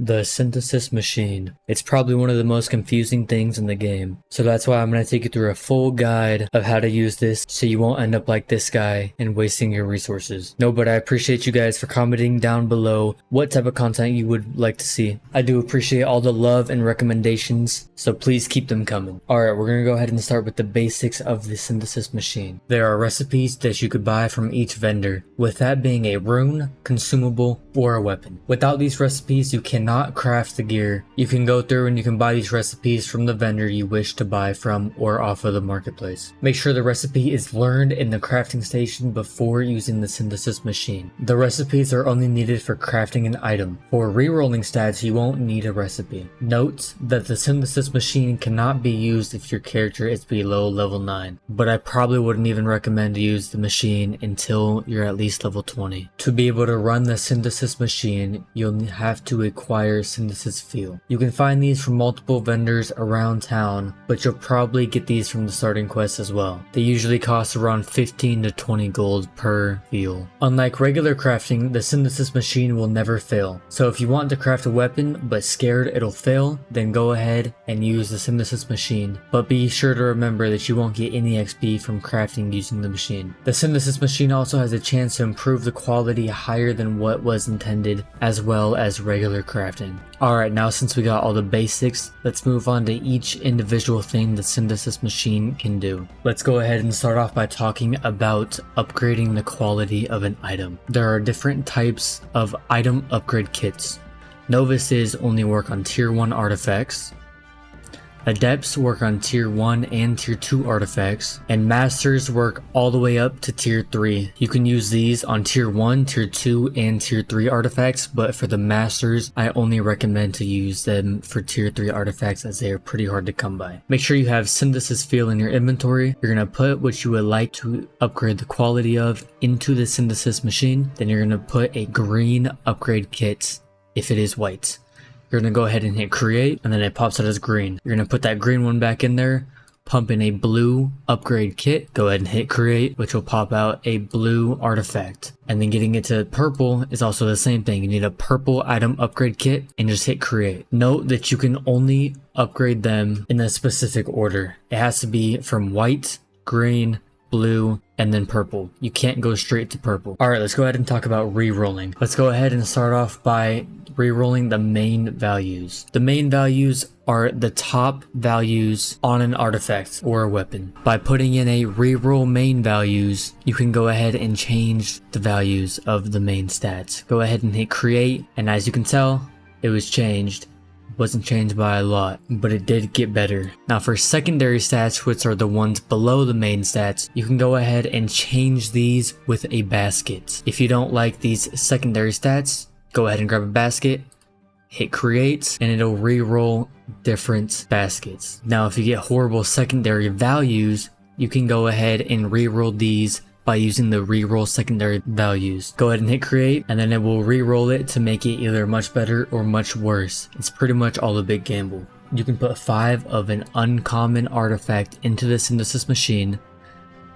The synthesis machine. It's probably one of the most confusing things in the game. So that's why I'm going to take you through a full guide of how to use this so you won't end up like this guy and wasting your resources. No, but I appreciate you guys for commenting down below what type of content you would like to see. I do appreciate all the love and recommendations, so please keep them coming. Alright, we're going to go ahead and start with the basics of the synthesis machine. There are recipes that you could buy from each vendor, with that being a rune, consumable, or a weapon. Without these recipes, you cannot craft the gear. You can go through and you can buy these recipes from the vendor you wish to buy from or off of the marketplace. Make sure the recipe is learned in the crafting station before using the synthesis machine. The recipes are only needed for crafting an item. For rerolling stats, you won't need a recipe. Note that the synthesis machine cannot be used if your character is below level 9, but I probably wouldn't even recommend to use the machine until you're at least level 20. To be able to run the synthesis machine, you'll have to acquire synthesis fuel. You can find these from multiple vendors around town, but you'll probably get these from the starting quest as well. They usually cost around 15 to 20 gold per fuel. Unlike regular crafting, the synthesis machine will never fail. So if you want to craft a weapon but scared it'll fail, then go ahead and use the synthesis machine. But be sure to remember that you won't get any XP from crafting using the machine. The synthesis machine also has a chance to improve the quality higher than what was intended, as well as regular crafting. Alright, now since we got all the basics, let's move on to each individual thing the synthesis machine can do. Let's go ahead and start off by talking about upgrading the quality of an item. There are different types of item upgrade kits. Novices only work on tier 1 artifacts. Adepts work on tier 1 and tier 2 artifacts, and masters work all the way up to tier 3. You can use these on tier 1, tier 2, and tier 3 artifacts, but for the masters, I only recommend to use them for tier 3 artifacts as they are pretty hard to come by. Make sure you have synthesis fuel in your inventory. You're going to put what you would like to upgrade the quality of into the synthesis machine. Then you're going to put a green upgrade kit if it is white. You're going to go ahead and hit create, and then it pops out as green. You're going to put that green one back in there, pump in a blue upgrade kit, go ahead and hit create, which will pop out a blue artifact. And then getting it to purple is also the same thing. You need a purple item upgrade kit and just hit create. Note that you can only upgrade them in a specific order. It has to be from white, green, blue, and then purple. You can't go straight to purple. Alright, let's go ahead and talk about rerolling. Let's go ahead and start off by rerolling the main values. The main values are the top values on an artifact or a weapon. By putting in a reroll main values, you can go ahead and change the values of the main stats. Go ahead and hit create, and as you can tell, it was changed. Wasn't changed by a lot, but it did get better. Now for secondary stats, which are the ones below the main stats, you can go ahead and change these with a basket. If you don't like these secondary stats, go ahead and grab a basket, hit create, and it'll re-roll different baskets. Now if you get horrible secondary values, you can go ahead and re-roll these by using the reroll secondary values. Go ahead and hit create, and then it will re-roll it to make it either much better or much worse. It's pretty much all a big gamble. You can put 5 of an uncommon artifact into the synthesis machine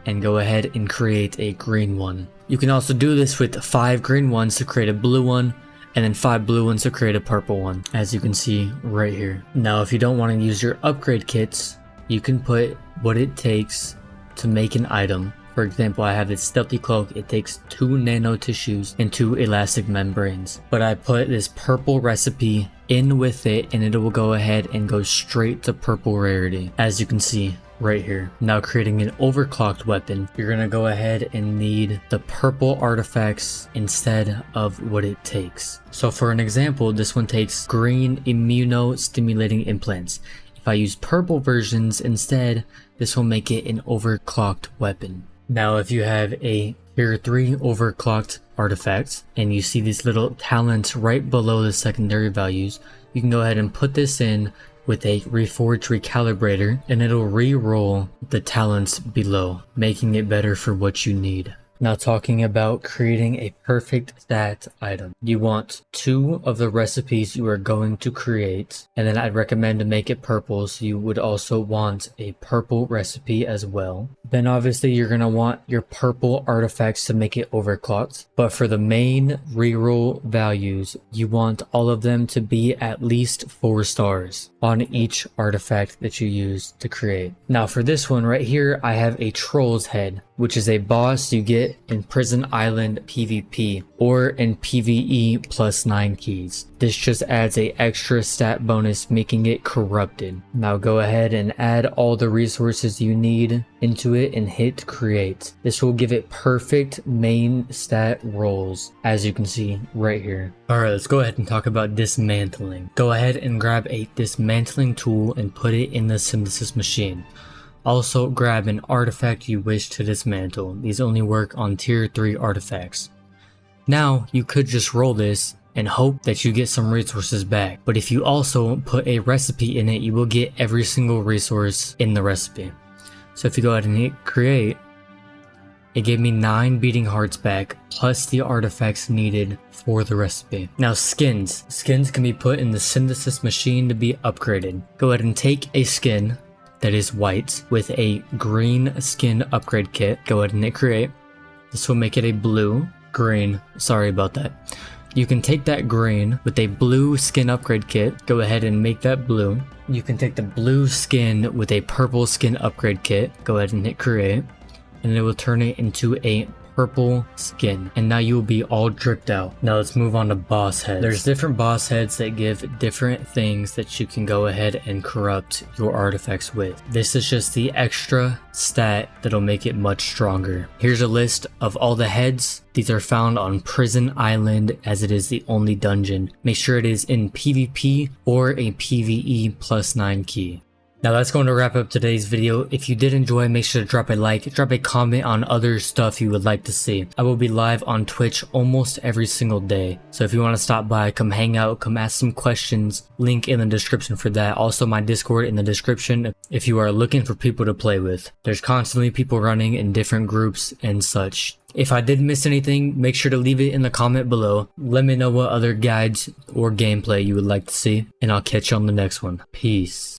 and go ahead and create a green one. You can also do this with 5 green ones to create a blue one, and then 5 blue ones to create a purple one, as you can see right here. Now if you don't want to use your upgrade kits, you can put what it takes to make an item. For example, I have this stealthy cloak. It takes 2 nano tissues and 2 elastic membranes. But I put this purple recipe in with it, and it will go ahead and go straight to purple rarity, as you can see right here. Now creating an overclocked weapon, you're going to go ahead and need the purple artifacts instead of what it takes. So for an example, this one takes green immunostimulating implants. If I use purple versions instead, this will make it an overclocked weapon. Now if you have a tier 3 overclocked artifact and you see these little talents right below the secondary values, you can go ahead and put this in with a reforged recalibrator, and it'll re-roll the talents below, making it better for what you need. Now talking about creating a perfect stat item. You want 2 of the recipes you are going to create, and then I'd recommend to make it purple, so you would also want a purple recipe as well. Then obviously you're going to want your purple artifacts to make it overclocked, but for the main reroll values, you want all of them to be at least 4 stars on each artifact that you use to create. Now for this one right here, I have a troll's head, which is a boss you get in Prison Island PvP or in PvE plus 9 keys. This just adds a extra stat bonus, making it corrupted. Now go ahead and add all the resources you need into it and hit create. This will give it perfect main stat rolls, as you can see right here. Alright, let's go ahead and talk about dismantling. Go ahead and grab a dismantling tool and put it in the synthesis machine. Also grab an artifact you wish to dismantle. These only work on tier 3 artifacts. Now you could just roll this and hope that you get some resources back, but if you also put a recipe in it, you will get every single resource in the recipe. So if you go ahead and hit create, it gave me 9 beating hearts back, plus the artifacts needed for the recipe. Now skins. Skins can be put in the synthesis machine to be upgraded. Go ahead and take a skin that is white with a green skin upgrade kit. Go ahead and hit create. This will make it a blue, green, sorry about that. You can take that green with a blue skin upgrade kit. Go ahead and make that blue. You can take the blue skin with a purple skin upgrade kit. Go ahead and hit create. And it will turn it into a purple skin, and now you will be all dripped out. Now let's move on to boss heads. There's different boss heads that give different things that you can go ahead and corrupt your artifacts with. This is just the extra stat that'll make it much stronger. Here's a list of all the heads. These are found on Prison Island, as it is the only dungeon. Make sure it is in PvP or a PvE plus 9 key. Now that's going to wrap up today's video. If you did enjoy, make sure to drop a like, drop a comment on other stuff you would like to see. I will be live on Twitch almost every single day. So if you want to stop by, come hang out, come ask some questions, link in the description for that. Also my Discord in the description if you are looking for people to play with. There's constantly people running in different groups and such. If I did miss anything, make sure to leave it in the comment below. Let me know what other guides or gameplay you would like to see, and I'll catch you on the next one. Peace.